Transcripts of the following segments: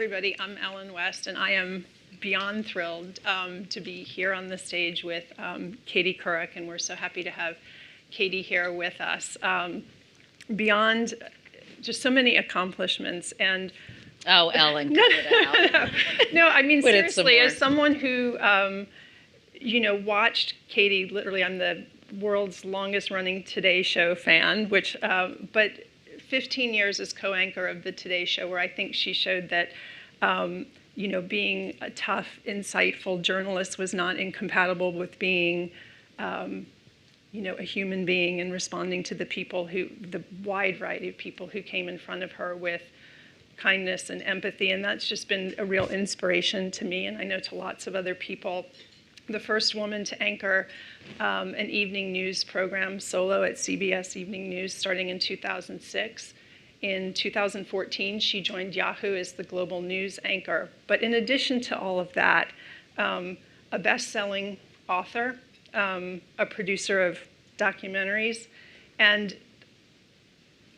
everybody. I'm Ellen West, and I am beyond thrilled to be here on the stage with Katie Couric, and we're so happy to have Katie here with us. Beyond just so many accomplishments and oh, Ellen, cut it out. No, I mean, Put seriously, as someone who watched Katie, literally, I'm the world's longest running Today Show fan, which but 15 years as co-anchor of the Today Show, where I think she showed that being a tough, insightful journalist was not incompatible with being a human being and responding to the wide variety of people who came in front of her with kindness and empathy. And that's just been a real inspiration to me, and I know to lots of other people. The first woman to anchor an evening news program solo at CBS Evening News starting in 2006. In 2014, she joined Yahoo as the global news anchor. But in addition to all of that, a best-selling author, a producer of documentaries, and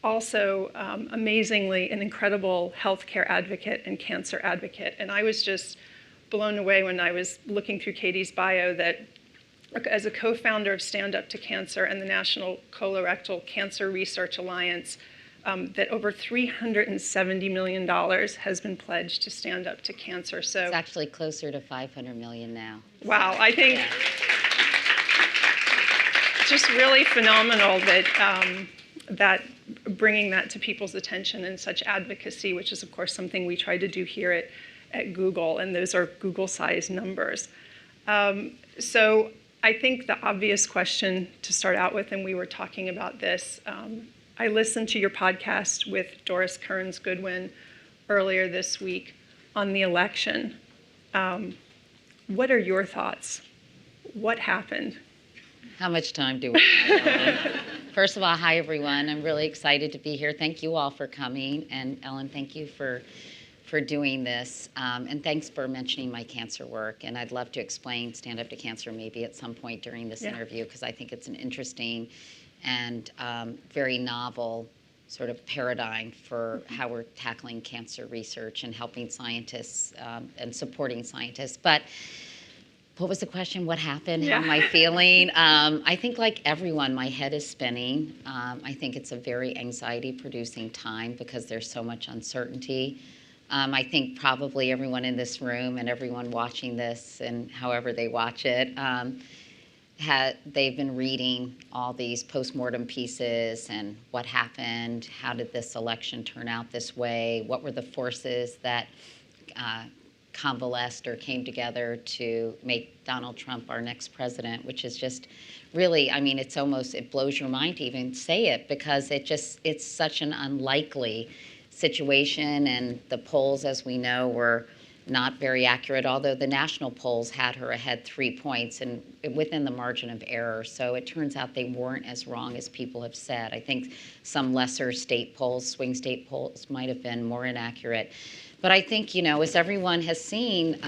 also, amazingly, an incredible healthcare advocate and cancer advocate. And I was just blown away when I was looking through Katie's bio that as a co-founder of Stand Up to Cancer and the National Colorectal Cancer Research Alliance, that over $370 million has been pledged to Stand Up to Cancer. So it's actually closer to $500 million now. Wow, I think just really phenomenal that bringing that to people's attention and such advocacy, which is of course something we try to do here at Google, and those are Google-sized numbers. So I think the obvious question to start out with, and we were talking about this, I listened to your podcast with Doris Kearns Goodwin earlier this week on the election. What are your thoughts? What happened? How much time do we have? First of all, hi everyone. I'm really excited to be here. Thank you all for coming, and Ellen, thank you for doing this, and thanks for mentioning my cancer work. And I'd love to explain Stand Up to Cancer maybe at some point during this interview, because I think it's an interesting and very novel sort of paradigm for how we're tackling cancer research and helping scientists and supporting scientists. But what was the question? What happened? How am I feeling? I think like everyone, my head is spinning. I think it's a very anxiety-producing time because there's so much uncertainty. I think probably everyone in this room and everyone watching this, and however they watch it, they've been reading all these postmortem pieces and what happened, how did this election turn out this way, what were the forces that convalesced or came together to make Donald Trump our next president, which is just really, I mean, it blows your mind to even say it, because it's such an unlikely situation, and the polls, as we know, were not very accurate, although the national polls had her ahead 3 points and within the margin of error. So it turns out they weren't as wrong as people have said. I think some lesser state polls, swing state polls, might have been more inaccurate. But I think, as everyone has seen,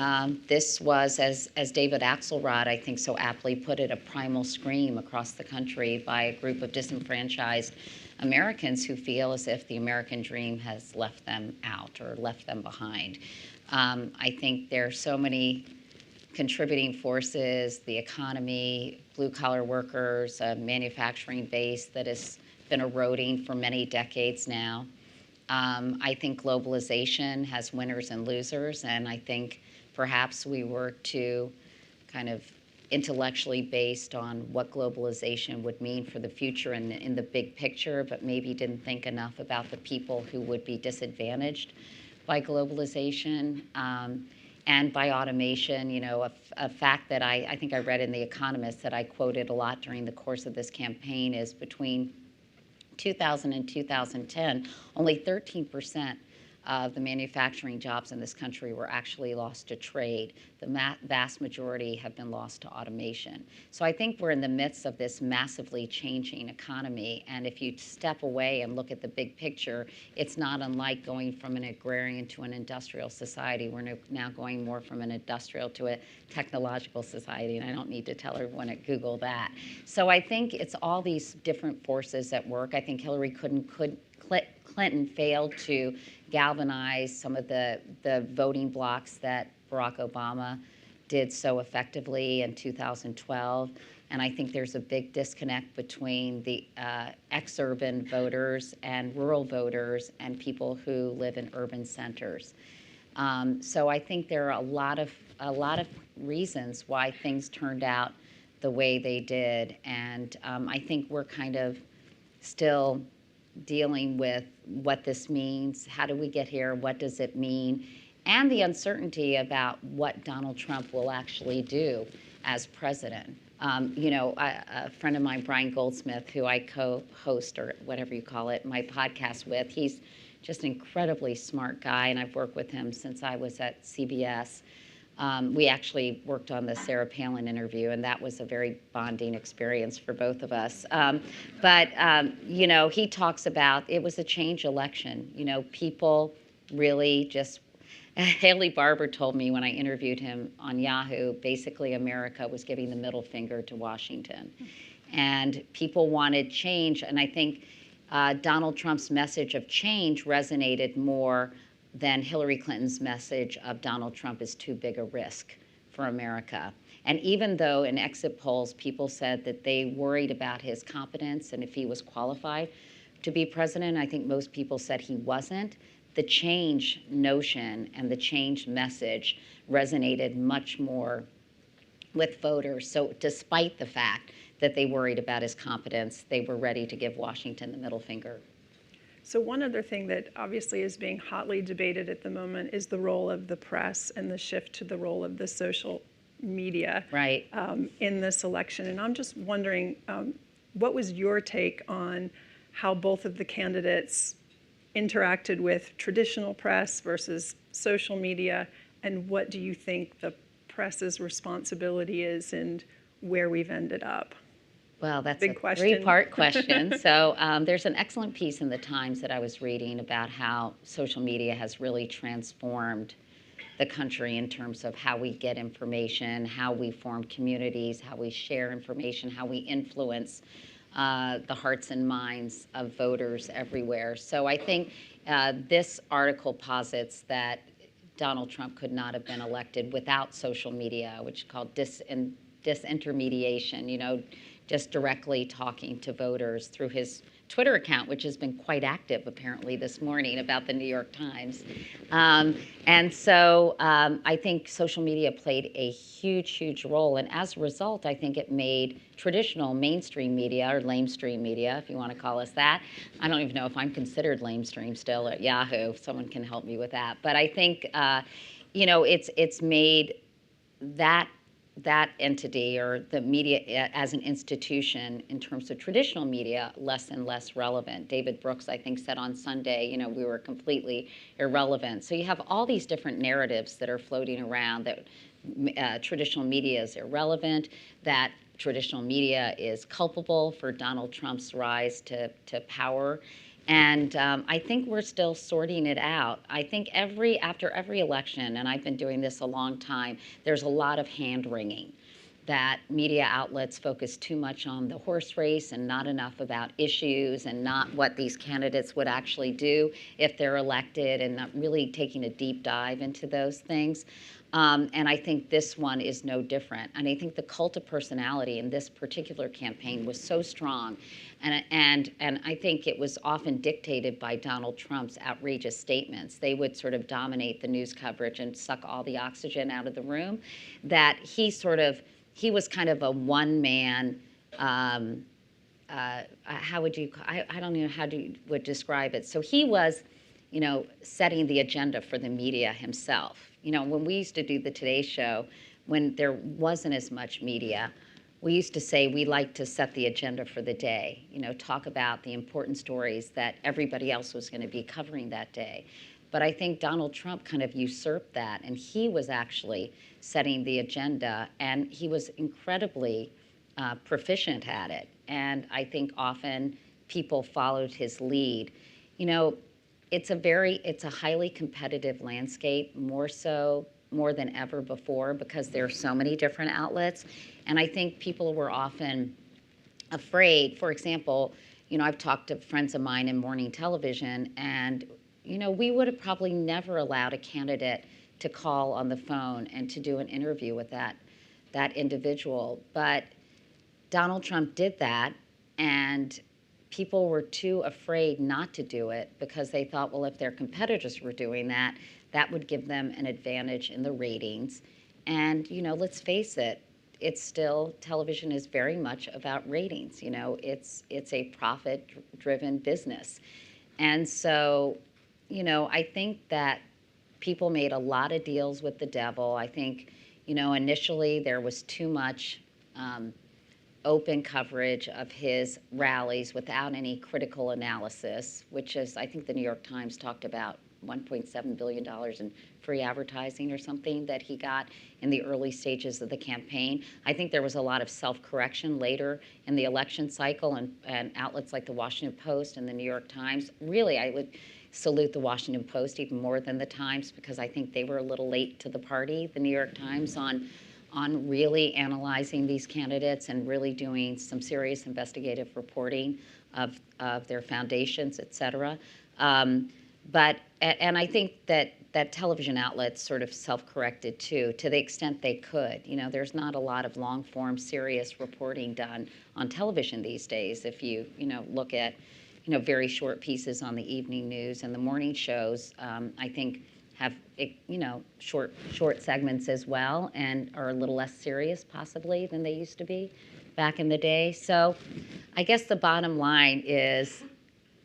this was, as David Axelrod, I think, so aptly put it, a primal scream across the country by a group of disenfranchised Americans who feel as if the American dream has left them out or left them behind. I think there are so many contributing forces, the economy, blue-collar workers, a manufacturing base that has been eroding for many decades now. I think globalization has winners and losers, and I think perhaps we were too kind of intellectually based on what globalization would mean for the future in the big picture, but maybe didn't think enough about the people who would be disadvantaged by globalization and by automation. A fact that I think I read in The Economist that I quoted a lot during the course of this campaign is between 2000 and 2010, only 13% of the manufacturing jobs in this country were actually lost to trade. The vast majority have been lost to automation. So I think we're in the midst of this massively changing economy, and if you step away and look at the big picture, it's not unlike going from an agrarian to an industrial society. We're now going more from an industrial to a technological society, and I don't need to tell everyone at Google that. So I think it's all these different forces at work. I think Hillary Clinton Clinton failed to galvanize some of the voting blocks that Barack Obama did so effectively in 2012. And I think there's a big disconnect between the ex-urban voters and rural voters and people who live in urban centers. So I think there are a lot of reasons why things turned out the way they did, and I think we're kind of still dealing with what this means. How do we get here? What does it mean? And the uncertainty about what Donald Trump will actually do as president. A friend of mine, Brian Goldsmith, who I co-host, or whatever you call it, my podcast with, he's just an incredibly smart guy, and I've worked with him since I was at CBS. We actually worked on the Sarah Palin interview, and that was a very bonding experience for both of us. He talks about it was a change election. People really just. Haley Barbour told me when I interviewed him on Yahoo, basically America was giving the middle finger to Washington. And people wanted change, and I think Donald Trump's message of change resonated more than Hillary Clinton's message of Donald Trump is too big a risk for America. And even though in exit polls people said that they worried about his competence and if he was qualified to be president, I think most people said he wasn't. The change notion and the change message resonated much more with voters. So despite the fact that they worried about his competence, they were ready to give Washington the middle finger. So one other thing that obviously is being hotly debated at the moment is the role of the press and the shift to the role of the social media right. In this election. And I'm just wondering, what was your take on how both of the candidates interacted with traditional press versus social media, and what do you think the press's responsibility is and where we've ended up? Well, that's Big a question. three-part question. So there's an excellent piece in the Times that I was reading about how social media has really transformed the country in terms of how we get information, how we form communities, how we share information, how we influence the hearts and minds of voters everywhere. So I think this article posits that Donald Trump could not have been elected without social media, which is called disintermediation, just directly talking to voters through his Twitter account, which has been quite active apparently this morning about the New York Times. And so I think social media played a huge, huge role. And as a result, I think it made traditional mainstream media, or lamestream media, if you want to call us that. I don't even know if I'm considered lamestream still at Yahoo. If someone can help me with that. But I think, it's made that entity or the media as an institution in terms of traditional media less and less relevant. David Brooks, I think, said on Sunday, we were completely irrelevant. So you have all these different narratives that are floating around that traditional media is irrelevant, that traditional media is culpable for Donald Trump's rise to power. And I think we're still sorting it out. I think after every election, and I've been doing this a long time, there's a lot of hand-wringing that media outlets focus too much on the horse race and not enough about issues and not what these candidates would actually do if they're elected, and not really taking a deep dive into those things. And I think this one is no different. And I think the cult of personality in this particular campaign was so strong. And I think it was often dictated by Donald Trump's outrageous statements. They would sort of dominate the news coverage and suck all the oxygen out of the room, that he was kind of a one-man, how would you, I don't know how you would describe it. So he was, setting the agenda for the media himself. When we used to do the Today Show, when there wasn't as much media, we used to say we like to set the agenda for the day, talk about the important stories that everybody else was going to be covering that day. But I think Donald Trump kind of usurped that, and he was actually setting the agenda, and he was incredibly proficient at it. And I think often people followed his lead. It's a highly competitive landscape, more than ever before, because there are so many different outlets. And I think people were often afraid. For example, I've talked to friends of mine in morning television, and, we would have probably never allowed a candidate to call on the phone and to do an interview with that individual. But Donald Trump did that, and people were too afraid not to do it because they thought, well, if their competitors were doing that, that would give them an advantage in the ratings. And, let's face it, it's still, television is very much about ratings. It's a profit-driven business. And so, I think that people made a lot of deals with the devil. I think, initially there was too much open coverage of his rallies without any critical analysis, which is, I think the New York Times talked about $1.7 billion in free advertising or something that he got in the early stages of the campaign. I think there was a lot of self-correction later in the election cycle, and outlets like the Washington Post and the New York Times. Really, I would salute the Washington Post even more than the Times, because I think they were a little late to the party, the New York Times, on really analyzing these candidates and really doing some serious investigative reporting of their foundations, et cetera. And I think that television outlets sort of self-corrected too, to the extent they could. There's not a lot of long-form, serious reporting done on television these days. If you, look at, very short pieces on the evening news and the morning shows, I think have, short segments as well, and are a little less serious possibly than they used to be back in the day. So I guess the bottom line is,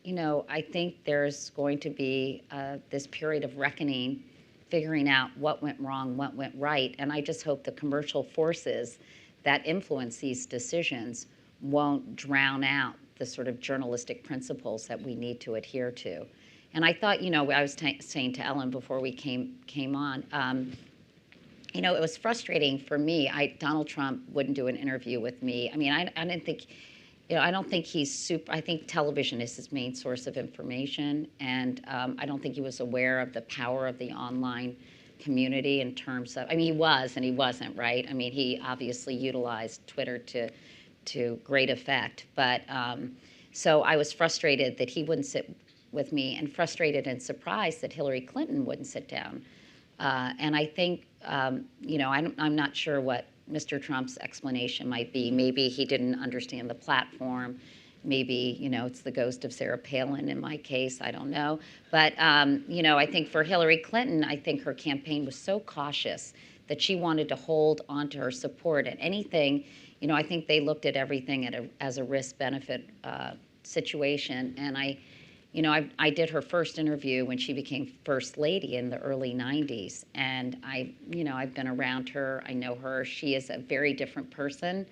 I think there's going to be this period of reckoning, figuring out what went wrong, what went right, and I just hope the commercial forces that influence these decisions won't drown out the sort of journalistic principles that we need to adhere to. And I thought, I was saying to Ellen before we came on, it was frustrating for me. Donald Trump wouldn't do an interview with me. I mean, I didn't think, I don't think he's super. I think television is his main source of information, and I don't think he was aware of the power of the online community in terms of. I mean, he was and he wasn't, right? I mean, he obviously utilized Twitter to great effect, but so I was frustrated that he wouldn't sit with me, and frustrated and surprised that Hillary Clinton wouldn't sit down. And I think, I'm not sure what Mr. Trump's explanation might be. Maybe he didn't understand the platform. Maybe, it's the ghost of Sarah Palin in my case. I don't know. But, I think for Hillary Clinton, I think her campaign was so cautious that she wanted to hold onto her support at anything. I think they looked at everything as a risk-benefit situation. And I did her first interview when she became First Lady in the early 90s. And I've been around her. I know her. She is a very different person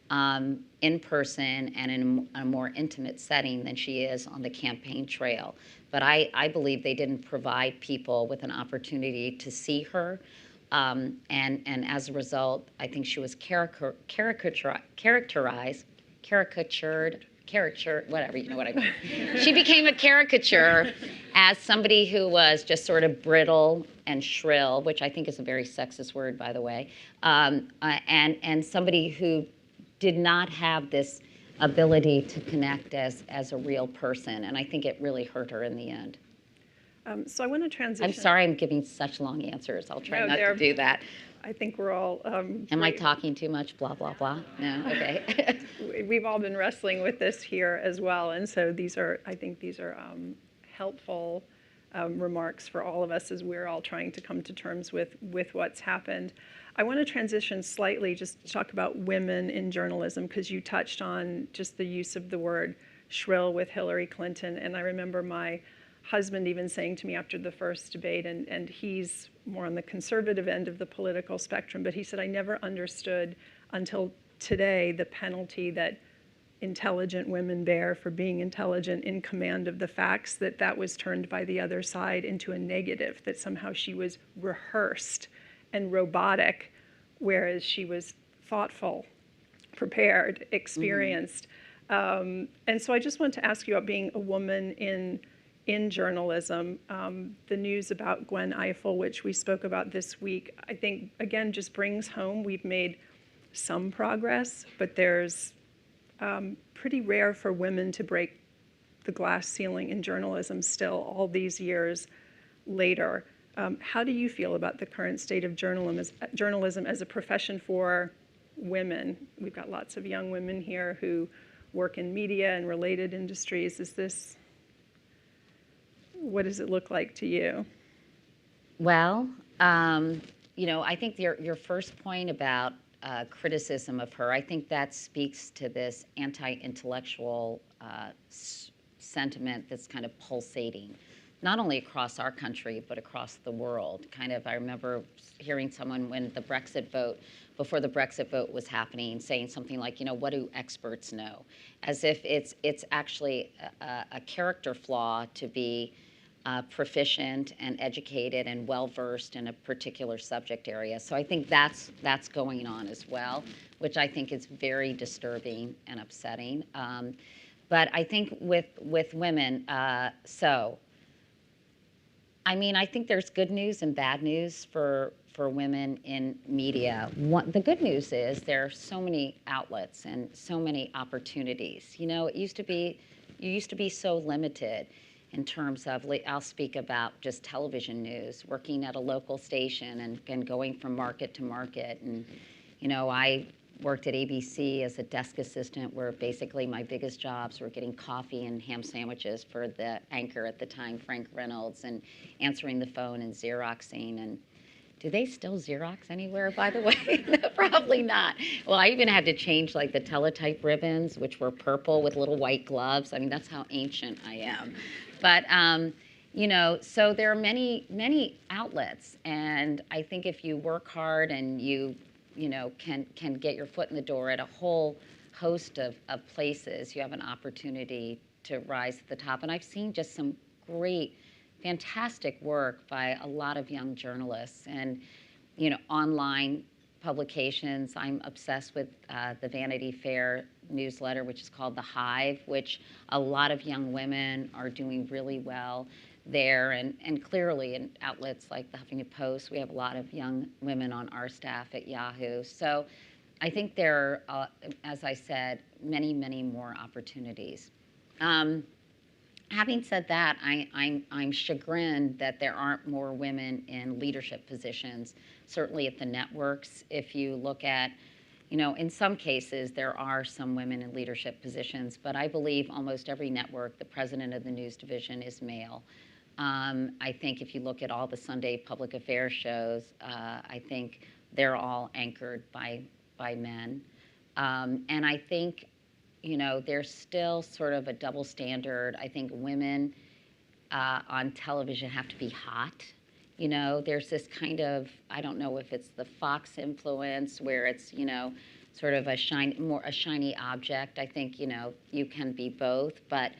in person and in a more intimate setting than she is on the campaign trail. But I believe they didn't provide people with an opportunity to see her. And as a result, I think she was caricatured, whatever, you know what I mean. She became a caricature as somebody who was just sort of brittle and shrill, which I think is a very sexist word, by the way, and somebody who did not have this ability to connect as a real person. And I think it really hurt her in the end. So I want to transition. I'm sorry I'm giving such long answers. I'll try not to do that. I think we're all. Am I talking too much? Blah, blah, blah? No? Okay. We've all been wrestling with this here as well. And so I think these are helpful remarks for all of us as we're all trying to come to terms with what's happened. I want to transition slightly just to talk about women in journalism, because you touched on just the use of the word shrill with Hillary Clinton. And I remember my husband even saying to me after the first debate, and he's more on the conservative end of the political spectrum, but he said, I never understood until today the penalty that intelligent women bear for being intelligent in command of the facts, that was turned by the other side into a negative, that somehow she was rehearsed and robotic, whereas she was thoughtful, prepared, experienced. Mm-hmm. And so I just want to ask you about being a woman in journalism. The news about Gwen Ifill, which we spoke about this week, I think, again, just brings home we've made some progress, but there's pretty rare for women to break the glass ceiling in journalism still all these years later. How do you feel about the current state of journalism as a profession for women? We've got lots of young women here who work in media and related industries. What does it look like to you? Well, I think your first point about criticism of her, I think that speaks to this anti-intellectual sentiment that's kind of pulsating, not only across our country, but across the world. I remember hearing someone before the Brexit vote was happening, saying something like, what do experts know? As if it's actually a character flaw to be proficient and educated and well-versed in a particular subject area. So I think that's going on as well, which I think is very disturbing and upsetting. But I think with women, I think there's good news and bad news for women in media. The good news is there are so many outlets and so many opportunities. You used to be so limited in terms of, I'll speak about just television news, working at a local station and going from market to market. And, I worked at ABC as a desk assistant where basically my biggest jobs were getting coffee and ham sandwiches for the anchor at the time, Frank Reynolds, and answering the phone and Xeroxing. And do they still Xerox anywhere, by the way? No, probably not. Well, I even had to change the teletype ribbons, which were purple with little white gloves. That's how ancient I am. But, so there are many, many outlets. And I think if you work hard and you can get your foot in the door at a whole host of places, you have an opportunity to rise to the top. And I've seen just some great, fantastic work by a lot of young journalists and, online publications. I'm obsessed with the Vanity Fair newsletter, which is called the Hive, which a lot of young women are doing really well there. And clearly in outlets like the Huffington Post, we have a lot of young women on our staff at Yahoo. So I think there are, as I said, many, many more opportunities. Having said that, I'm chagrined that there aren't more women in leadership positions, certainly at the networks. If you look at, in some cases, there are some women in leadership positions, but I believe almost every network, the president of the news division is male. I think if you look at all the Sunday public affairs shows, I think they're all anchored by men. And I think, there's still sort of a double standard. I think women on television have to be hot. There's this kind of, I don't know if it's the Fox influence where it's, sort of a shiny object. I think, you can be both, but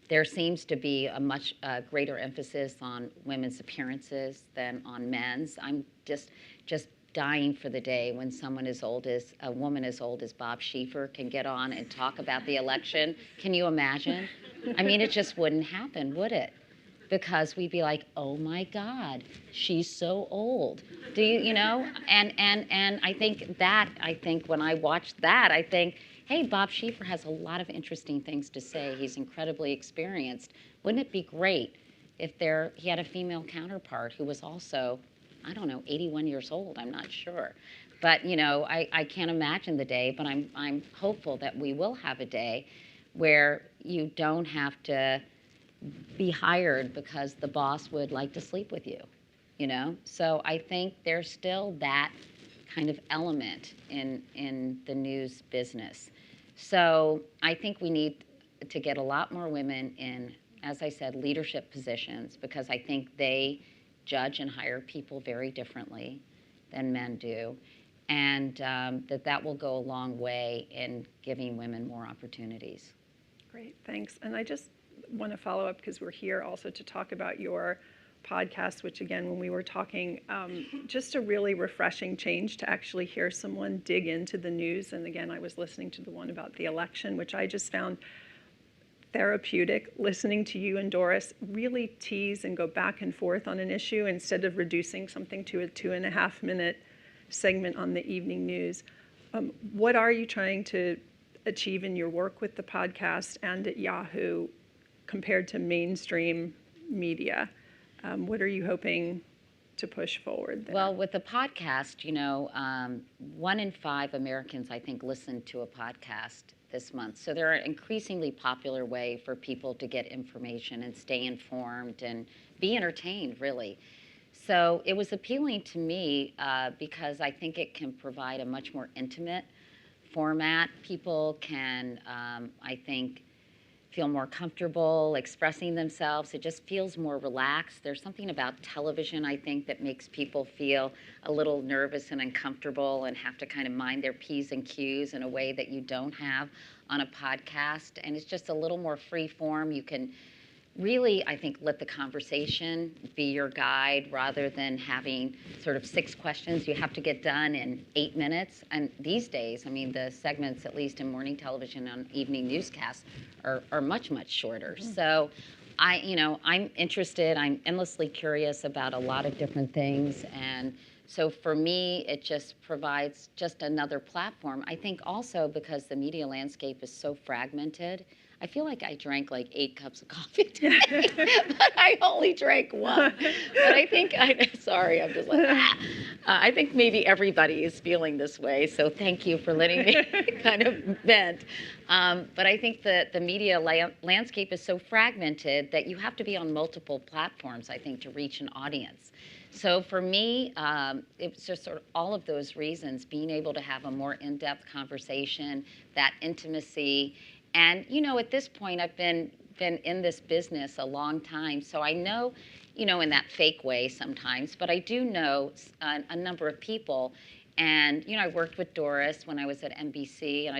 there seems to be a much greater emphasis on women's appearances than on men's. I'm just dying for the day when a woman as old as Bob Schieffer can get on and talk about the election. Can you imagine? It just wouldn't happen, would it? Because we'd be like, oh my God, she's so old. Do you know? And I think when I watched that, I think, hey, Bob Schieffer has a lot of interesting things to say. He's incredibly experienced. Wouldn't it be great if he had a female counterpart who was also, 81 years old, I'm not sure. But, I can't imagine the day, but I'm hopeful that we will have a day where you don't have to be hired because the boss would like to sleep with you, So I think there's still that kind of element in the news business. So I think we need to get a lot more women in, as I said, leadership positions, because I think they judge and hire people very differently than men do, and that will go a long way in giving women more opportunities. Great, thanks. And I just want to follow up because we're here also to talk about your podcast, which again, when we were talking, just a really refreshing change to actually hear someone dig into the news. And again, I was listening to the one about the election, which I just found therapeutic, listening to you and Doris really tease and go back and forth on an issue instead of reducing something to a 2.5-minute segment on the evening news. What are you trying to achieve in your work with the podcast and at Yahoo compared to mainstream media? What are you hoping to push forward there? Well, with the podcast, 1 in 5 Americans, I think, listen to a podcast this month. So they're an increasingly popular way for people to get information and stay informed and be entertained, really. So it was appealing to me because I think it can provide a much more intimate format. People can, I think, feel more comfortable expressing themselves. It just feels more relaxed. There's something about television, I think, that makes people feel a little nervous and uncomfortable and have to kind of mind their P's and Q's in a way that you don't have on a podcast. And it's just a little more free form. You can really, I think, let the conversation be your guide rather than having sort of 6 questions you have to get done in 8 minutes. And these days, I mean, the segments, at least in morning television and evening newscasts, are much, much shorter. Mm-hmm. So I'm interested, I'm endlessly curious about a lot of different things. And so for me, it just provides just another platform. I think also because the media landscape is so fragmented, I feel like I drank like 8 cups of coffee today, but I only drank 1. But I think, sorry, I'm just like, I think maybe everybody is feeling this way, so thank you for letting me kind of vent. But I think that the media landscape is so fragmented that you have to be on multiple platforms, I think, to reach an audience. So for me, it's just sort of all of those reasons, being able to have a more in-depth conversation, that intimacy. And, at this point, I've been in this business a long time, so I know, in that fake way sometimes, but I do know a number of people. And, I worked with Doris when I was at NBC, and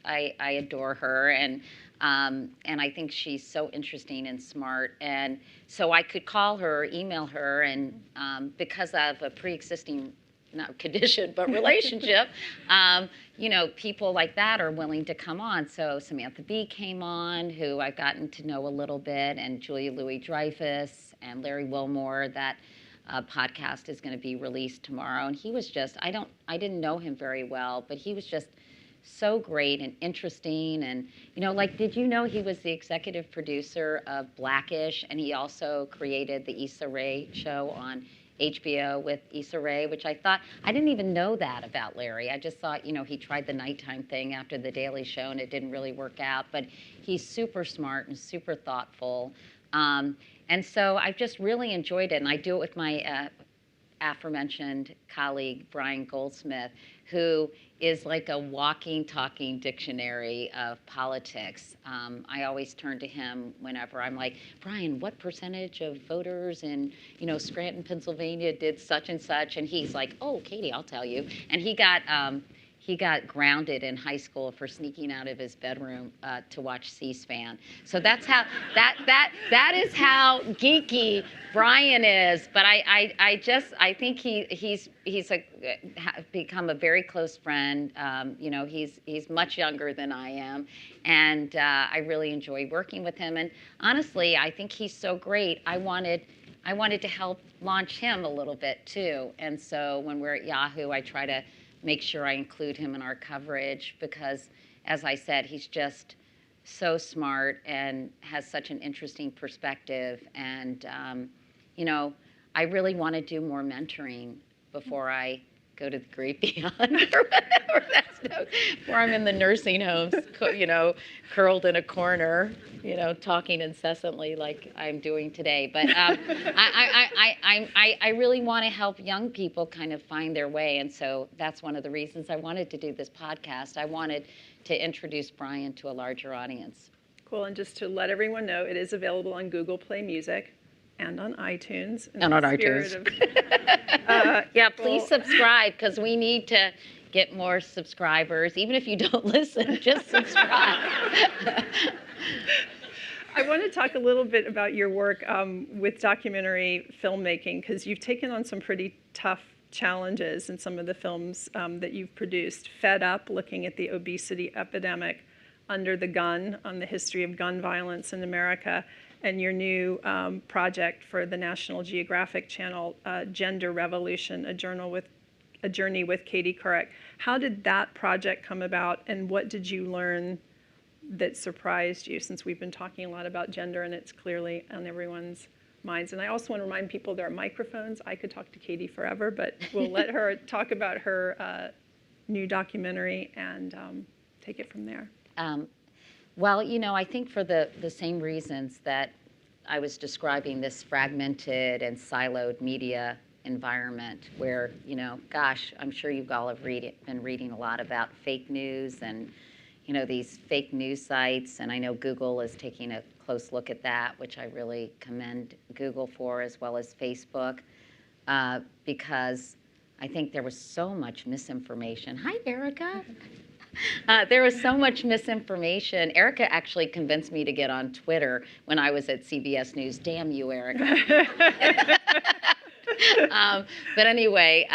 I adore her. And I think she's so interesting and smart. And so I could call her or email her, and because of a pre-existing not condition, but relationship, people like that are willing to come on. So Samantha Bee came on, who I've gotten to know a little bit, and Julia Louis-Dreyfus and Larry Wilmore. That podcast is going to be released tomorrow. And he was just, I didn't know him very well, but he was just so great and interesting. And, did you know he was the executive producer of Blackish, and he also created the Issa Rae show on HBO with Issa Rae, which I didn't even know that about Larry. I just thought, he tried the nighttime thing after The Daily Show and it didn't really work out. But he's super smart and super thoughtful. And so I've just really enjoyed it. And I do it with my aforementioned colleague, Brian Goldsmith, who is like a walking, talking dictionary of politics. I always turn to him whenever I'm like, Brian, what percentage of voters in, Scranton, Pennsylvania did such and such? And he's like, oh, Katie, I'll tell you. And he got grounded in high school for sneaking out of his bedroom to watch C-SPAN. So that's how that is how geeky Brian is. But I think he's become a very close friend. He's much younger than I am, and I really enjoy working with him. And honestly, I think he's so great. I wanted to help launch him a little bit too. And so when we're at Yahoo, I try to make sure I include him in our coverage because, as I said, he's just so smart and has such an interesting perspective. And, I really want to do more mentoring before I go to the great beyond or whatever that's where I'm in the nursing homes, curled in a corner, talking incessantly like I'm doing today. But I really want to help young people kind of find their way. And so that's one of the reasons I wanted to do this podcast. I wanted to introduce Brian to a larger audience. Cool. And just to let everyone know, it is available on Google Play Music and on iTunes. And on iTunes. Yeah, please subscribe because we need to get more subscribers. Even if you don't listen, just subscribe. I want to talk a little bit about your work with documentary filmmaking because you've taken on some pretty tough challenges in some of the films that you've produced. Fed Up, looking at the obesity epidemic. Under the Gun, on the history of gun violence in America. And your new project for the National Geographic Channel, Gender Revolution, a journal with A Journey with Katie Couric. How did that project come about, and what did you learn that surprised you, since we've been talking a lot about gender and it's clearly on everyone's minds? And I also want to remind people there are microphones. I could talk to Katie forever, but we'll let her talk about her new documentary and take it from there. Well, I think for the same reasons that I was describing, this fragmented and siloed media environment where, gosh, I'm sure you all have been reading a lot about fake news and, these fake news sites. And I know Google is taking a close look at that, which I really commend Google for, as well as Facebook, because I think there was so much misinformation. Hi, Erica. There was so much misinformation. Erica actually convinced me to get on Twitter when I was at CBS News. Damn you, Erica. But anyway,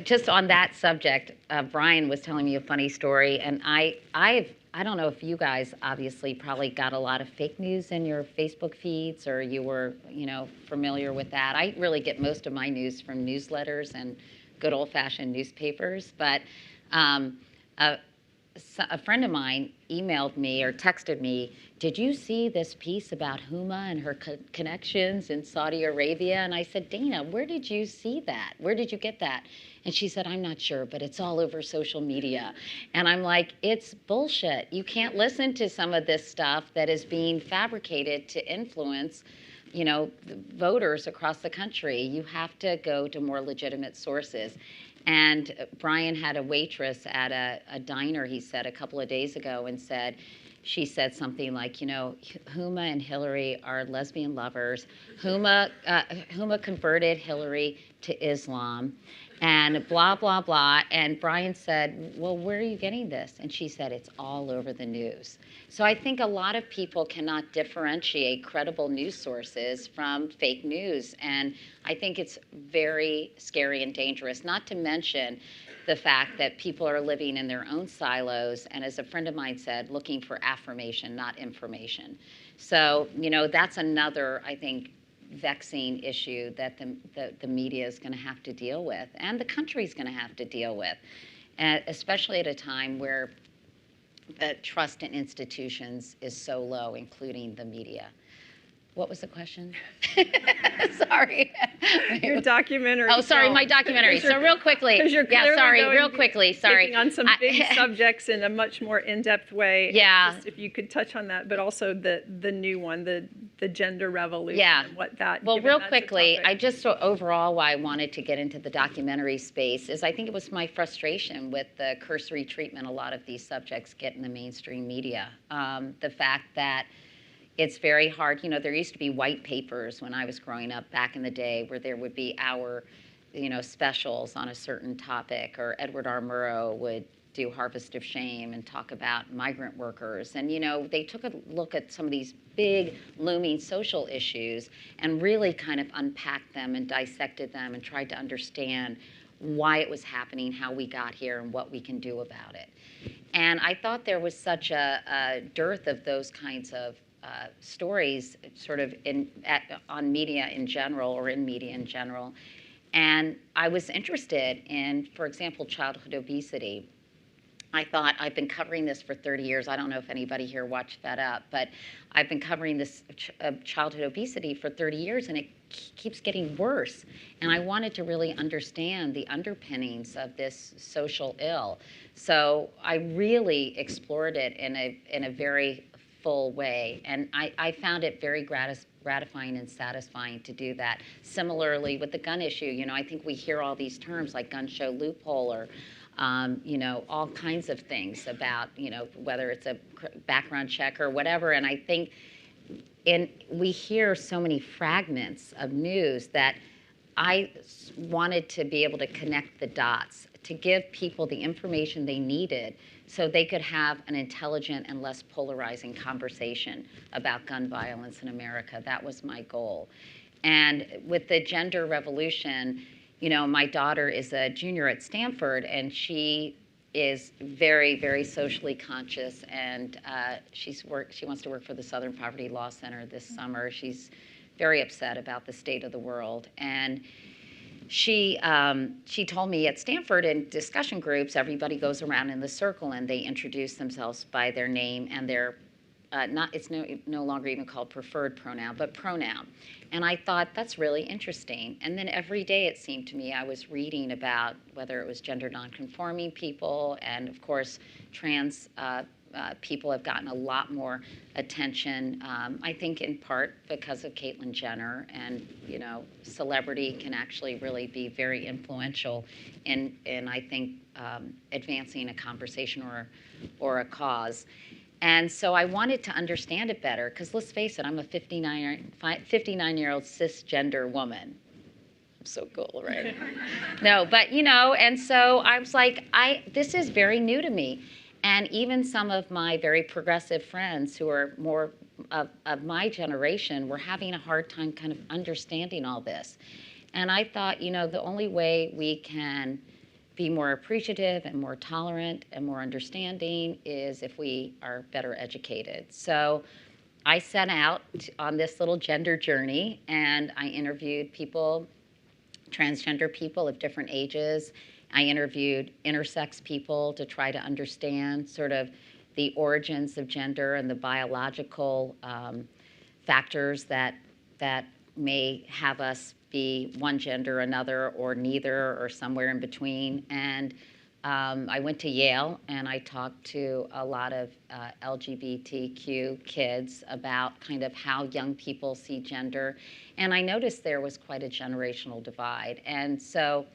just on that subject, Brian was telling me a funny story, and I don't know if you guys obviously probably got a lot of fake news in your Facebook feeds, or you were, familiar with that. I really get most of my news from newsletters and good old-fashioned newspapers, but a friend of mine emailed me or texted me, did you see this piece about Huma and her connections in Saudi Arabia? And I said, Dana, where did you see that? Where did you get that? And she said, I'm not sure, but it's all over social media. And I'm like, it's bullshit. You can't listen to some of this stuff that is being fabricated to influence, voters across the country. You have to go to more legitimate sources. And Brian had a waitress at a diner, he said, a couple of days ago, and she said something like, Huma and Hillary are lesbian lovers. Huma converted Hillary to Islam, and blah, blah, blah. And Brian said, well, where are you getting this? And she said, it's all over the news. So I think a lot of people cannot differentiate credible news sources from fake news. And I think it's very scary and dangerous, not to mention the fact that people are living in their own silos, and as a friend of mine said, looking for affirmation, not information. So, that's another, I think, vexing issue that the media is going to have to deal with, and the country's going to have to deal with, especially at a time where the trust in institutions is so low, including the media. What was the question? Sorry. Your documentary. Oh, sorry, my documentary. So real quickly. Real quickly. Sorry. Taking on some big subjects in a much more in-depth way. Yeah. Just if you could touch on that, but also the new one, the Gender Revolution. Yeah. And what that. Well, real quickly, I just overall why I wanted to get into the documentary space is I think it was my frustration with the cursory treatment a lot of these subjects get in the mainstream media. The fact that it's very hard. There used to be white papers when I was growing up back in the day where there would be hour, specials on a certain topic, or Edward R. Murrow would do Harvest of Shame and talk about migrant workers. And, they took a look at some of these big looming social issues and really kind of unpacked them and dissected them and tried to understand why it was happening, how we got here, and what we can do about it. And I thought there was such a dearth of those kinds of stories sort of on media in general, or in media in general. And I was interested in, for example, childhood obesity. I thought, I've been covering this for 30 years. I don't know if anybody here watched Fed Up, but I've been covering this childhood obesity for 30 years, and it keeps getting worse. And I wanted to really understand the underpinnings of this social ill. So I really explored it in a very full way, and I found it very gratifying and satisfying to do that. Similarly with the gun issue, I think we hear all these terms like gun show loophole, or all kinds of things about, whether it's a background check or whatever. And I think we hear so many fragments of news that I wanted to be able to connect the dots, to give people the information they needed so they could have an intelligent and less polarizing conversation about gun violence in America. That was my goal. And with the Gender Revolution, my daughter is a junior at Stanford, and she is very, very socially conscious, and she wants to work for the Southern Poverty Law Center this summer. She's very upset about the state of the world. And she told me at Stanford in discussion groups, everybody goes around in the circle and they introduce themselves by their name and their it's no longer even called preferred pronoun, but pronoun. And I thought, that's really interesting. And then every day it seemed to me I was reading about whether it was gender nonconforming people, and of course trans people have gotten a lot more attention. I think in part because of Caitlyn Jenner, and celebrity can actually really be very influential in I think advancing a conversation or a cause. And so I wanted to understand it better, because let's face it, I'm a 59-year-old cisgender woman. I'm so cool, right? No, but and so I was like, this is very new to me. And even some of my very progressive friends who are more of my generation were having a hard time kind of understanding all this. And I thought, the only way we can be more appreciative and more tolerant and more understanding is if we are better educated. So I set out on this little gender journey, and I interviewed people, transgender people of different ages. I interviewed intersex people to try to understand sort of the origins of gender and the biological factors that may have us be one gender or another, or neither, or somewhere in between. And I went to Yale, and I talked to a lot of LGBTQ kids about kind of how young people see gender. And I noticed there was quite a generational divide. And so,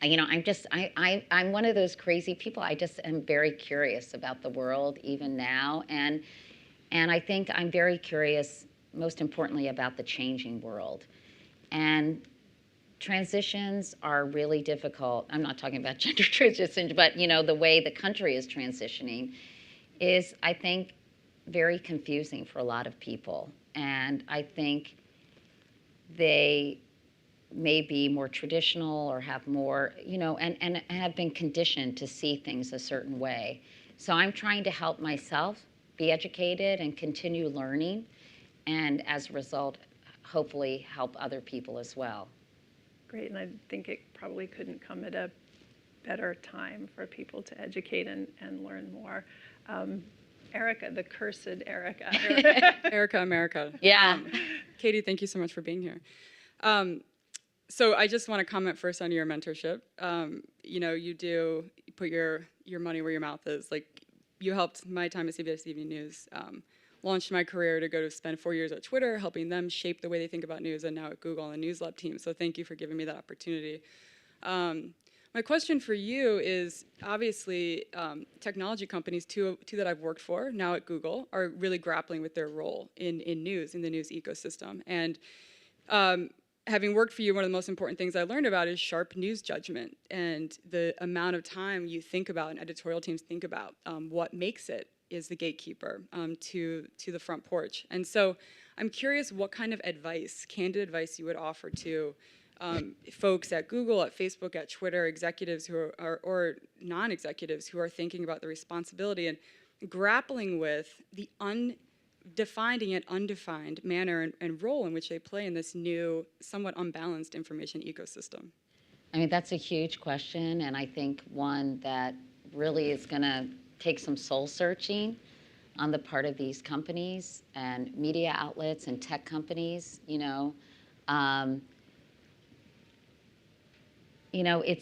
I'm one of those crazy people. I just am very curious about the world, even now. And I think I'm very curious, most importantly, about the changing world. And transitions are really difficult. I'm not talking about gender transitions, but the way the country is transitioning is, I think, very confusing for a lot of people. And I think they may be more traditional or have more, and have been conditioned to see things a certain way. So I'm trying to help myself be educated and continue learning, and as a result, hopefully help other people as well. Great, and I think it probably couldn't come at a better time for people to educate and learn more. Erica, the cursed Erica. Erica America. Yeah. Katie, thank you so much for being here. So I just want to comment first on your mentorship. You put your money where your mouth is. Like, you helped my time at CBS Evening News launched my career to go to spend 4 years at Twitter, helping them shape the way they think about news, and now at Google on the News Lab team. So thank you for giving me that opportunity. My question for you is, obviously, technology companies, two that I've worked for, now at Google, are really grappling with their role in news, in the news ecosystem. And having worked for you, one of the most important things I learned about is sharp news judgment, and the amount of time you think about and editorial teams think about what makes it is the gatekeeper to the front porch. And so I'm curious what kind of advice, candid advice, you would offer to folks at Google, at Facebook, at Twitter, executives who are or non-executives who are thinking about the responsibility and grappling with the defined and yet undefined manner and role in which they play in this new, somewhat unbalanced information ecosystem. I mean, that's a huge question, and I think one that really is going to take some soul searching on the part of these companies and media outlets and tech companies.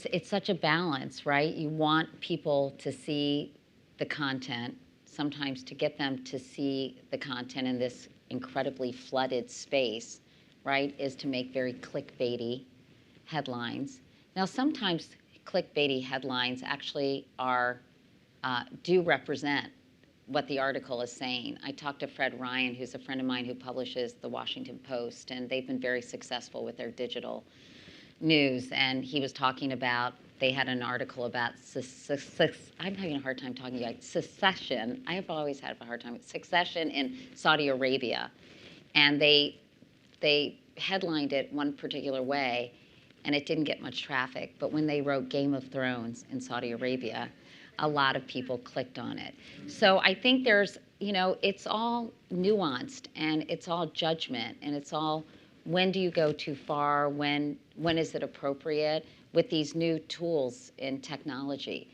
It's such a balance, right? You want people to see the content, sometimes to get them to see the content in this incredibly flooded space, right, is to make very clickbaity headlines. Now, sometimes clickbaity headlines actually do represent what the article is saying. I talked to Fred Ryan, who's a friend of mine who publishes the Washington Post, and they've been very successful with their digital news. And he was talking about, they had an article about, I'm having a hard time talking about secession. I have always had a hard time with succession in Saudi Arabia. And they headlined it one particular way, and it didn't get much traffic. But when they wrote Game of Thrones in Saudi Arabia, a lot of people clicked on it. So I think there's, it's all nuanced, and it's all judgment, and it's all when do you go too far? When is it appropriate with these new tools in technology?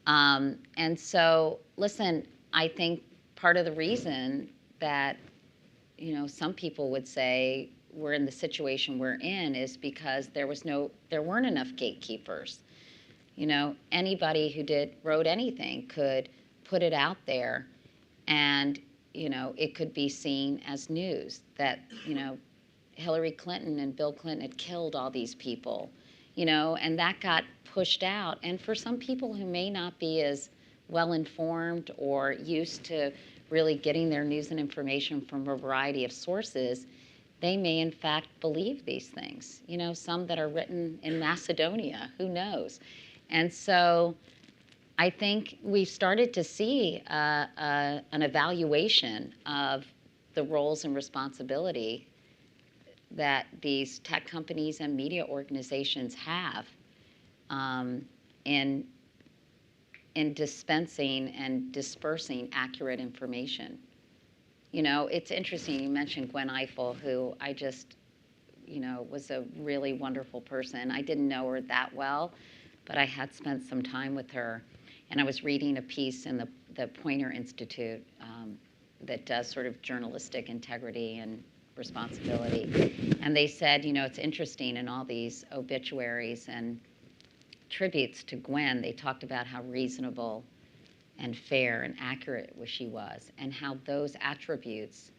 And so, listen, I think part of the reason that, some people would say we're in the situation we're in is because there weren't enough gatekeepers. Anybody who wrote anything could put it out there, and, it could be seen as news that, Hillary Clinton and Bill Clinton had killed all these people, and that got pushed out. And for some people who may not be as well informed or used to really getting their news and information from a variety of sources, they may in fact believe these things. Some that are written in Macedonia, who knows? And so I think we've started to see an evaluation of the roles and responsibility that these tech companies and media organizations have in dispensing and dispersing accurate information. It's interesting, you mentioned Gwen Ifill, who I just, was a really wonderful person. I didn't know her that well, but I had spent some time with her. And I was reading a piece in the Poynter Institute that does sort of journalistic integrity and responsibility. And they said, it's interesting in all these obituaries and tributes to Gwen, they talked about how reasonable and fair and accurate she was, and how those attributes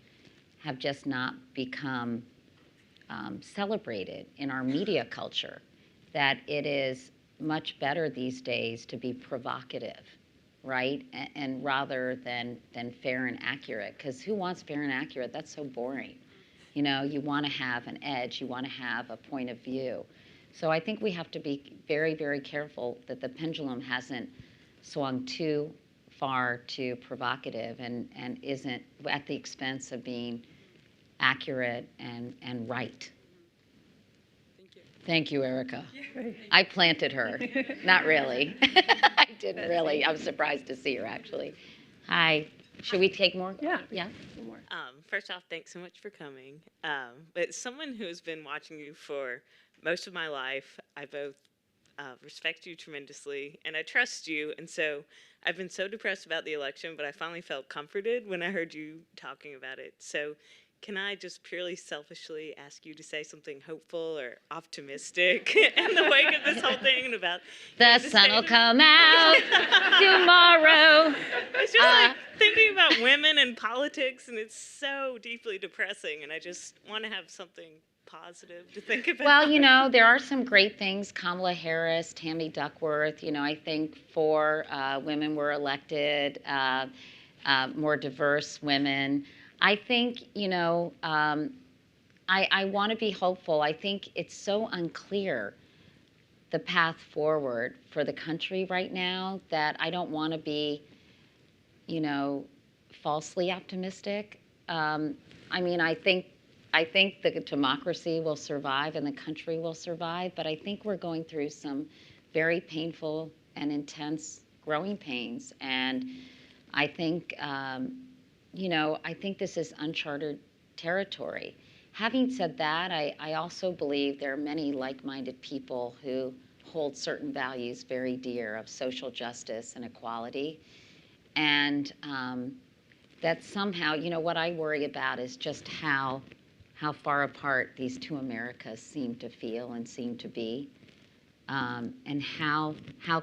have just not become celebrated in our media culture, that it is much better these days to be provocative, right? And rather than fair and accurate, because who wants fair and accurate? That's so boring. You want to have an edge, you want to have a point of view. So I think we have to be very, very careful that the pendulum hasn't swung too far to provocative and isn't at the expense of being accurate and right. Thank you. Thank you, Erica. Yeah. I planted her. Not really. I didn't really. I was surprised to see her, actually. Hi. Should we take more? Yeah. Yeah. One more. First off, thanks so much for coming. But someone who's been watching you for most of my life, I both respect you tremendously, and I trust you. And so I've been so depressed about the election, but I finally felt comforted when I heard you talking about it. So can I just purely selfishly ask you to say something hopeful or optimistic in the wake of this whole thing about The sun will come out tomorrow. It's just like thinking about women and politics, and it's so deeply depressing, and I just want to have something positive to think about. Well, there are some great things. Kamala Harris, Tammy Duckworth, I think 4 women were elected, more diverse women. I think, I want to be hopeful. I think it's so unclear, the path forward for the country right now, that I don't want to be, falsely optimistic. I think the democracy will survive and the country will survive, but I think we're going through some very painful and intense growing pains. And I think, I think this is uncharted territory. Having said that, I also believe there are many like-minded people who hold certain values very dear of social justice and equality. And that somehow, what I worry about is just how far apart these two Americas seem to feel and seem to be. And how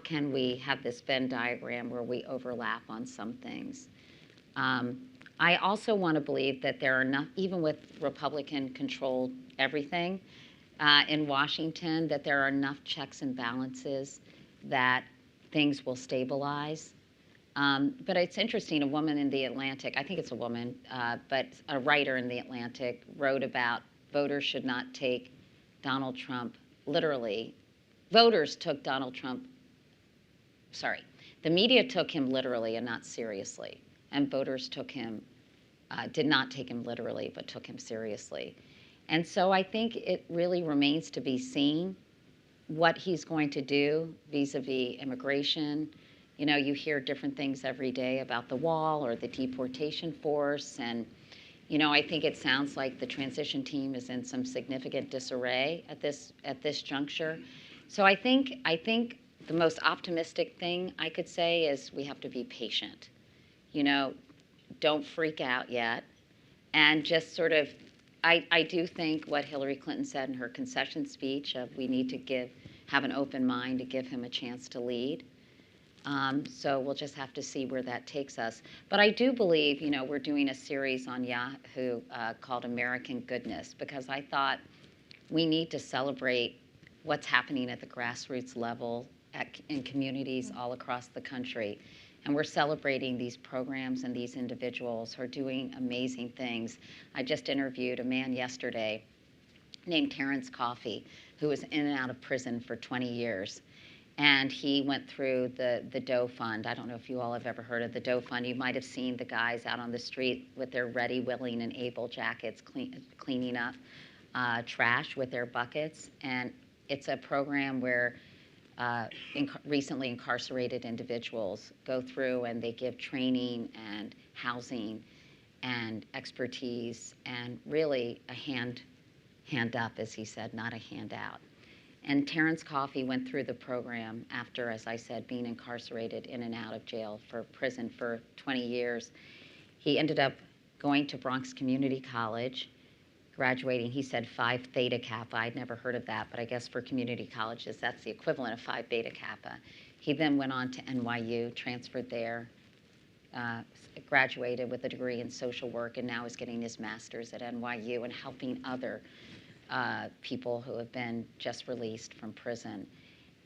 can we have this Venn diagram where we overlap on some things? I also want to believe that there are enough, even with Republican-controlled everything in Washington, that there are enough checks and balances that things will stabilize. But it's interesting, a woman in The Atlantic, I think it's a woman, but a writer in The Atlantic wrote about voters should not take Donald Trump literally. Voters took Donald Trump, the media took him literally and not seriously. And voters did not take him literally, but took him seriously. And so I think it really remains to be seen what he's going to do vis-a-vis immigration. You hear different things every day about the wall or the deportation force. And, I think it sounds like the transition team is in some significant disarray at this juncture. So I think the most optimistic thing I could say is we have to be patient. Don't freak out yet, and just sort of, I do think what Hillary Clinton said in her concession speech of we need to have an open mind to give him a chance to lead. So we'll just have to see where that takes us. But I do believe, we're doing a series on Yahoo called American Goodness, because I thought we need to celebrate what's happening at the grassroots level in communities all across the country. And we're celebrating these programs and these individuals who are doing amazing things. I just interviewed a man yesterday named Terrence Coffey, who was in and out of prison for 20 years. And he went through the Doe Fund. I don't know if you all have ever heard of the Doe Fund. You might have seen the guys out on the street with their ready, willing, and able jackets cleaning up trash with their buckets. And it's a program where recently incarcerated individuals go through and they give training and housing and expertise and really a hand up, as he said, not a handout. And Terrence Coffey went through the program after, as I said, being incarcerated in and out of prison for 20 years. He ended up going to Bronx Community College, graduating, he said, Phi Theta Kappa. I'd never heard of that, but I guess for community colleges, that's the equivalent of Phi Beta Kappa. He then went on to NYU, transferred there, graduated with a degree in social work, and now is getting his master's at NYU and helping other people who have been just released from prison.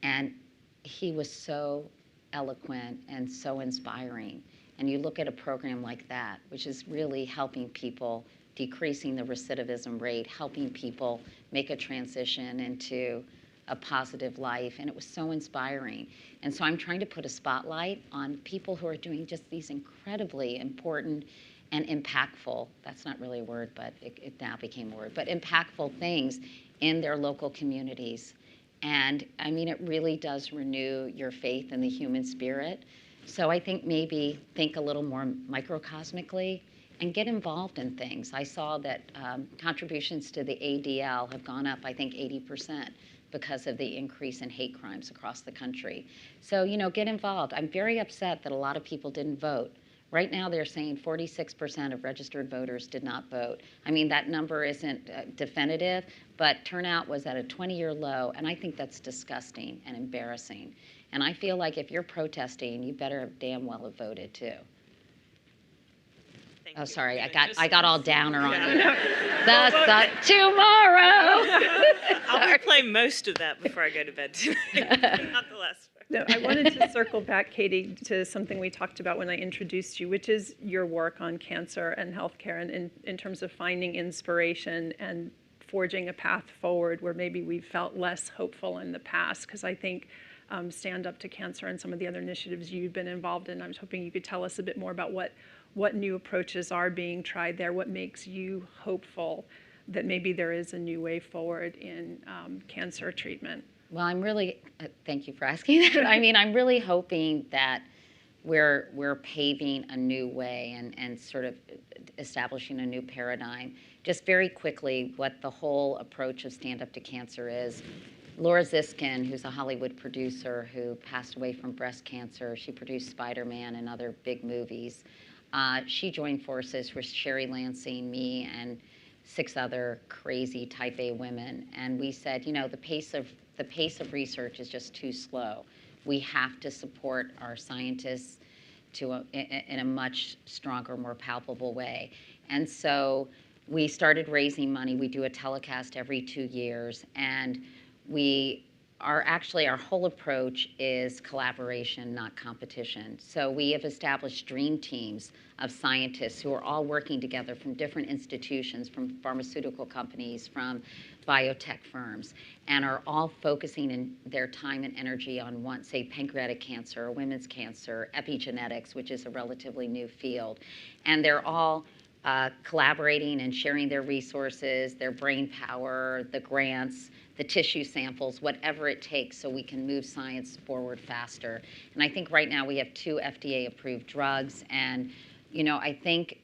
And he was so eloquent and so inspiring. And you look at a program like that, which is really helping people, decreasing the recidivism rate, helping people make a transition into a positive life, and it was so inspiring. And so I'm trying to put a spotlight on people who are doing just these incredibly important and impactful, that's not really a word, but it now became a word, but impactful things in their local communities. And I mean, it really does renew your faith in the human spirit. So I think maybe think a little more microcosmically and get involved in things. I saw that contributions to the ADL have gone up, I think, 80% because of the increase in hate crimes across the country. So, get involved. I'm very upset that a lot of people didn't vote. Right now, they're saying 46% of registered voters did not vote. I mean, that number isn't definitive, but turnout was at a 20-year low, and I think that's disgusting and embarrassing. And I feel like if you're protesting, you better have damn well have voted too. Thank Oh, you. sorry, And I got all downer on you. Yeah. Tomorrow. I'll replay most of that before I go to bed tonight. Not the last part. No, I wanted to circle back, Katie, to something we talked about when I introduced you, which is your work on cancer and healthcare, and in terms of finding inspiration and forging a path forward where maybe we've felt less hopeful in the past. Because I think Stand Up to Cancer and some of the other initiatives you've been involved in, I was hoping you could tell us a bit more about what new approaches are being tried there, what makes you hopeful that maybe there is a new way forward in cancer treatment. Well, I'm really, thank you for asking that. I mean, I'm really hoping that we're paving a new way and sort of establishing a new paradigm. Just very quickly, what the whole approach of Stand Up to Cancer is. Laura Ziskin, who's a Hollywood producer who passed away from breast cancer, she produced Spider-Man and other big movies. She joined forces with Sherry Lansing, me, and 6 other crazy type A women. And we said, the pace of research is just too slow. We have to support our scientists in a much stronger, more palpable way. And so we started raising money. We do a telecast every 2 years. And our whole approach is collaboration, not competition. So we have established dream teams of scientists who are all working together from different institutions, from pharmaceutical companies, from biotech firms, and are all focusing in their time and energy on one, say, pancreatic cancer, or women's cancer, epigenetics, which is a relatively new field. And they're all collaborating and sharing their resources, their brain power, the grants, the tissue samples, whatever it takes so we can move science forward faster. And I think right now we have 2 FDA-approved drugs. And, I think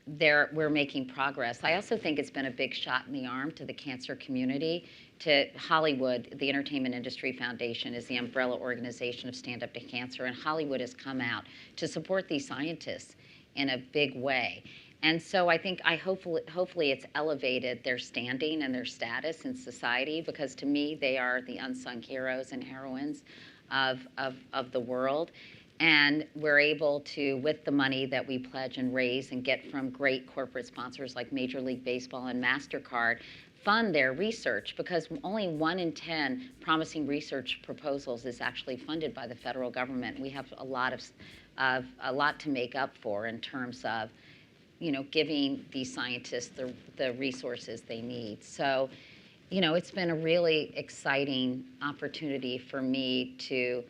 we're making progress. I also think it's been a big shot in the arm to the cancer community, to Hollywood. The Entertainment Industry Foundation is the umbrella organization of Stand Up to Cancer, and Hollywood has come out to support these scientists in a big way. And so I think hopefully it's elevated their standing and their status in society, because to me they are the unsung heroes and heroines of the world. And we're able to, with the money that we pledge and raise and get from great corporate sponsors like Major League Baseball and MasterCard, fund their research, because only 1 in 10 promising research proposals is actually funded by the federal government. We have a lot to make up for in terms of, giving these scientists the resources they need. So, it's been a really exciting opportunity for me to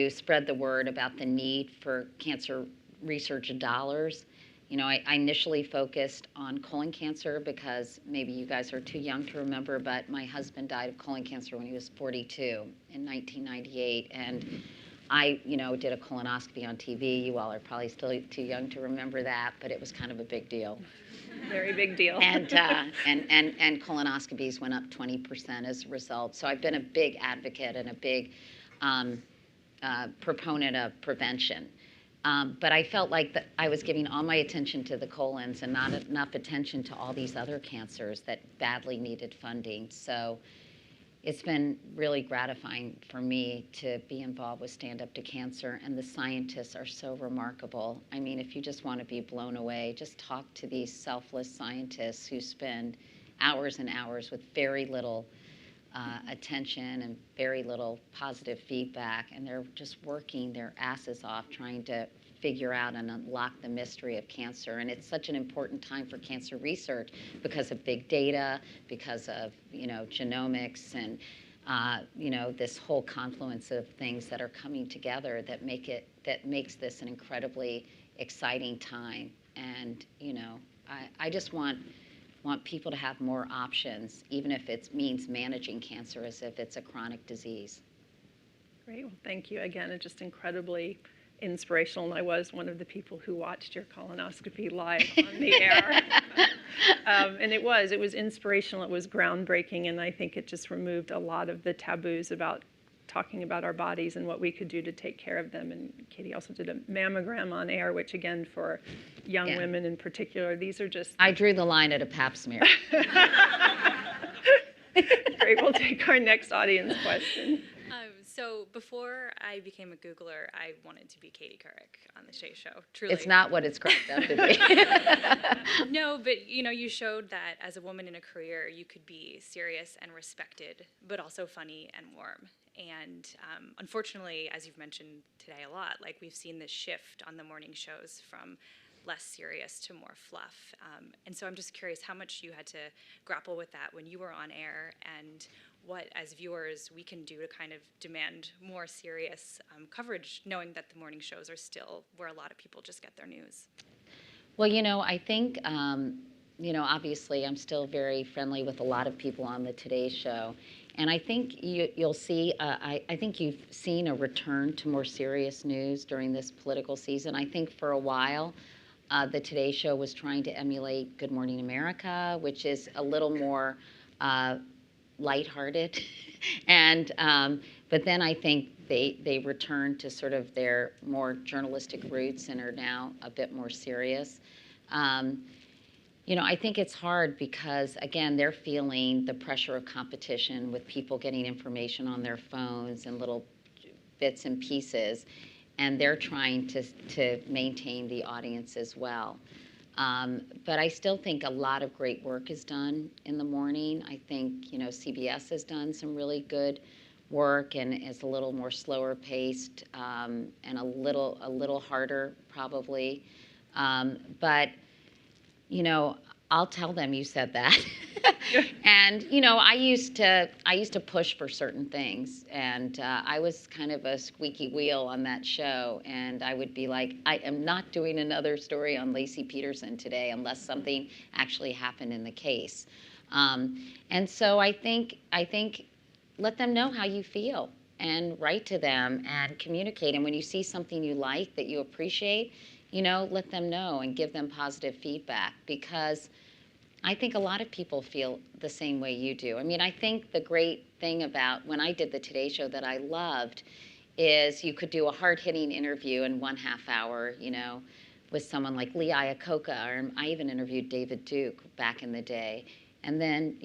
spread the word about the need for cancer research dollars. I initially focused on colon cancer because maybe you guys are too young to remember, but my husband died of colon cancer when he was 42 in 1998. And I, did a colonoscopy on TV. You all are probably still too young to remember that, but it was kind of a big deal. Very big deal. And colonoscopies went up 20% as a result. So I've been a big advocate and a big proponent of prevention. But I felt like that I was giving all my attention to the colons and not enough attention to all these other cancers that badly needed funding. So it's been really gratifying for me to be involved with Stand Up to Cancer, and the scientists are so remarkable. I mean, if you just want to be blown away, just talk to these selfless scientists who spend hours and hours with very little attention and very little positive feedback, and they're just working their asses off trying to figure out and unlock the mystery of cancer. And it's such an important time for cancer research because of big data, because of genomics, and this whole confluence of things that are coming together that makes this an incredibly exciting time. And I just want people to have more options, even if it means managing cancer as if it's a chronic disease. Great. Well, thank you again. It's just incredibly inspirational, and I was one of the people who watched your colonoscopy live on the air. And it was inspirational, it was groundbreaking, and I think it just removed a lot of the taboos about talking about our bodies and what we could do to take care of them. And Katie also did a mammogram on air, which again, for young women in particular, these are just... I drew the line at a pap smear. Great, we'll take our next audience question. So before I became a Googler, I wanted to be Katie Couric on the Shay Show. Truly. It's not what it's cracked up to be. No, but you showed that as a woman in a career, you could be serious and respected, but also funny and warm. And unfortunately, as you've mentioned today a lot, like we've seen this shift on the morning shows from less serious to more fluff. And so I'm just curious how much you had to grapple with that when you were on air, and what, as viewers, we can do to kind of demand more serious coverage, knowing that the morning shows are still where a lot of people just get their news. Well, I think, obviously I'm still very friendly with a lot of people on the Today Show. And I think you'll see, I think you've seen a return to more serious news during this political season. I think for a while, the Today Show was trying to emulate Good Morning America, which is a little more lighthearted. And but then I think they returned to sort of their more journalistic roots and are now a bit more serious. I think it's hard because, again, they're feeling the pressure of competition with people getting information on their phones and little bits and pieces, and they're trying to maintain the audience as well. But I still think a lot of great work is done in the morning. I think, CBS has done some really good work and is a little more slower paced and a little harder probably. But I'll tell them you said that. And I used to push for certain things, and I was kind of a squeaky wheel on that show, and I would be like, I am not doing another story on Lacey Peterson today unless something actually happened in the case. And so I think let them know how you feel and write to them and communicate. And when you see something you like that you appreciate, let them know and give them positive feedback, because I think a lot of people feel the same way you do. I mean, I think the great thing about when I did the Today Show that I loved is you could do a hard-hitting interview in 1/2 hour, with someone like Lee Iacocca, or I even interviewed David Duke back in the day. And then,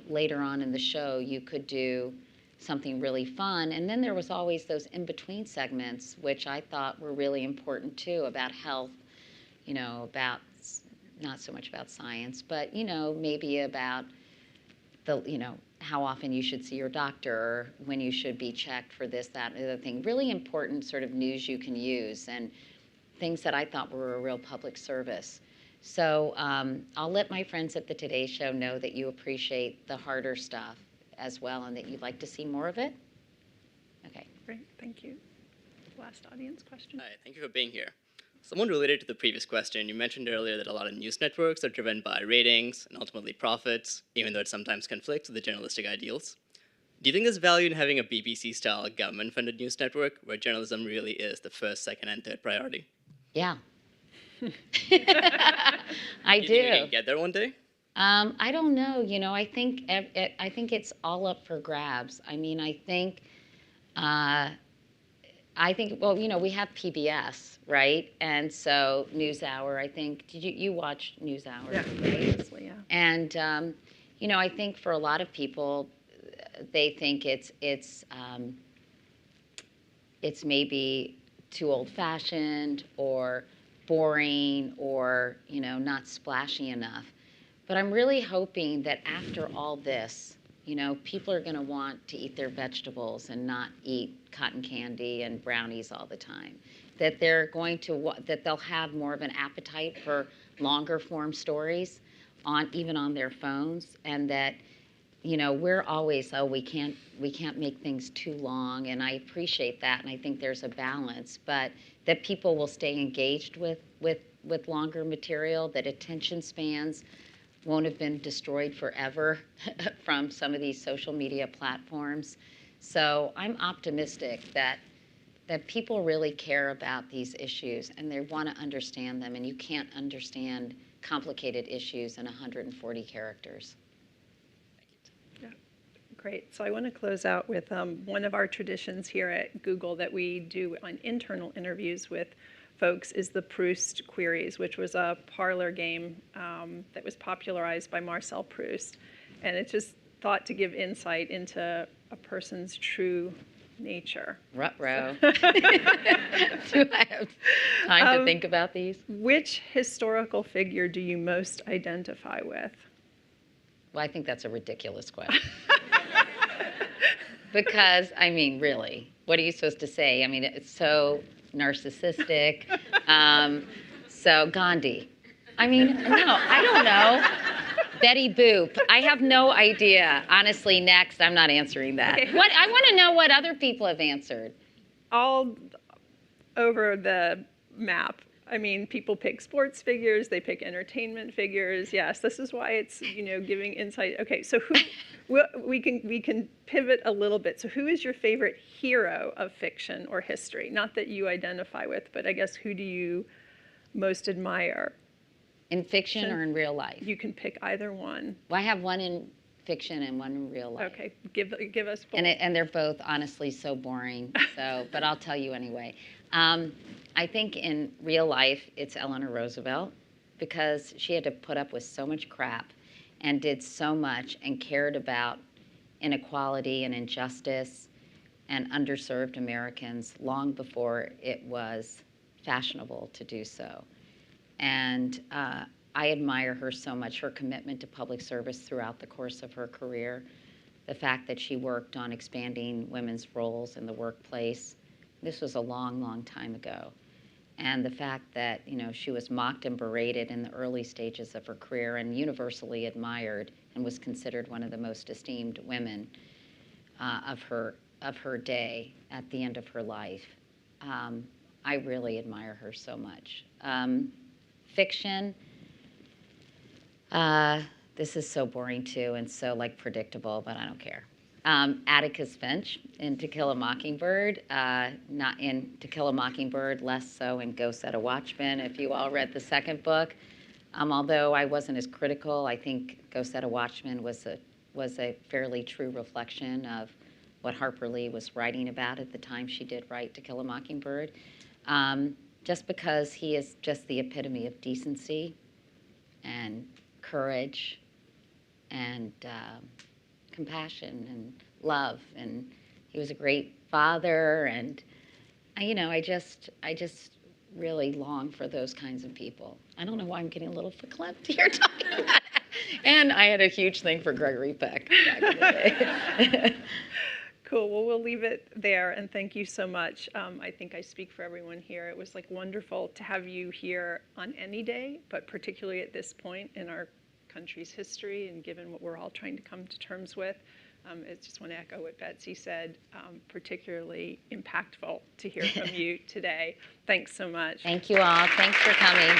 later on in the show, you could do something really fun. And then there was always those in-between segments, which I thought were really important too, about health, about not so much about science, but, maybe about how often you should see your doctor, or when you should be checked for this, that, and the other thing. Really important sort of news you can use, and things that I thought were a real public service. So I'll let my friends at the Today Show know that you appreciate the harder stuff as well, and that you'd like to see more of it. Okay. Great, thank you. Last audience question. Hi, thank you for being here. Somewhat related to the previous question, you mentioned earlier that a lot of news networks are driven by ratings and ultimately profits, even though it sometimes conflicts with the journalistic ideals. Do you think there's value in having a BBC-style government-funded news network where journalism really is the first, second, and third priority? Yeah. I Do you think we do. can get there one day? I don't know. I think it's all up for grabs. I mean, I think well, we have PBS, right? And so NewsHour, I think. Did you watch NewsHour? Yeah, obviously, yeah. And I think for a lot of people, they think it's maybe too old-fashioned or boring, or not splashy enough. But I'm really hoping that after all this, people are going to want to eat their vegetables and not eat cotton candy and brownies all the time. That they're going to that they'll have more of an appetite for longer form stories even on their phones, and that we're always, we can't make things too long, and I appreciate that, and I think there's a balance, but that people will stay engaged with longer material, that attention spans won't have been destroyed forever from some of these social media platforms. So I'm optimistic that people really care about these issues, and they want to understand them, and you can't understand complicated issues in 140 characters. Great. So I want to close out with one of our traditions here at Google that we do on internal interviews with folks is the Proust Queries, which was a parlor game that was popularized by Marcel Proust. And it's just thought to give insight into a person's true nature. Ruh-roh. Do I have time to think about these? Which historical figure do you most identify with? Well, I think that's a ridiculous question. Because, I mean, really, what are you supposed to say? I mean, it's so narcissistic. So Gandhi. I mean, no, I don't know. Betty Boop. I have no idea. Honestly, next, I'm not answering that. Okay. I want to know what other people have answered. All over the map. I mean, people pick sports figures, they pick entertainment figures. Yes, this is why it's, giving insight. Okay, so we can pivot a little bit. So who is your favorite hero of fiction or history? Not that you identify with, but I guess who do you most admire? In fiction or in real life? You can pick either one. Well, I have one in fiction and one in real life. Okay, give us both. And they're both honestly so boring. But I'll tell you anyway. I think in real life it's Eleanor Roosevelt, because she had to put up with so much crap and did so much and cared about inequality and injustice and underserved Americans long before it was fashionable to do so. And I admire her so much, her commitment to public service throughout the course of her career, the fact that she worked on expanding women's roles in the workplace. This was a long, long time ago. And the fact that, she was mocked and berated in the early stages of her career and universally admired and was considered one of the most esteemed women of her day at the end of her life. I really admire her so much. Fiction, this is so boring too and so predictable, but I don't care. Atticus Finch in To Kill a Mockingbird, not in To Kill a Mockingbird, less so in Go Set a Watchman, if you all read the second book. Although I wasn't as critical, I think Go Set a Watchman was a fairly true reflection of what Harper Lee was writing about at the time she did write To Kill a Mockingbird. Just because he is just the epitome of decency and courage and compassion and love, and he was a great father, and I just really long for those kinds of people. I don't know why I'm getting a little verklempt here talking about it. And I had a huge thing for Gregory Peck back in the day. Cool. Well, we'll leave it there, and thank you so much. I think I speak for everyone here. It was wonderful to have you here on any day, but particularly at this point in our country's history, and given what we're all trying to come to terms with. I just want to echo what Betsy said, particularly impactful to hear from you today. Thanks so much. Thank you all. Thanks for coming.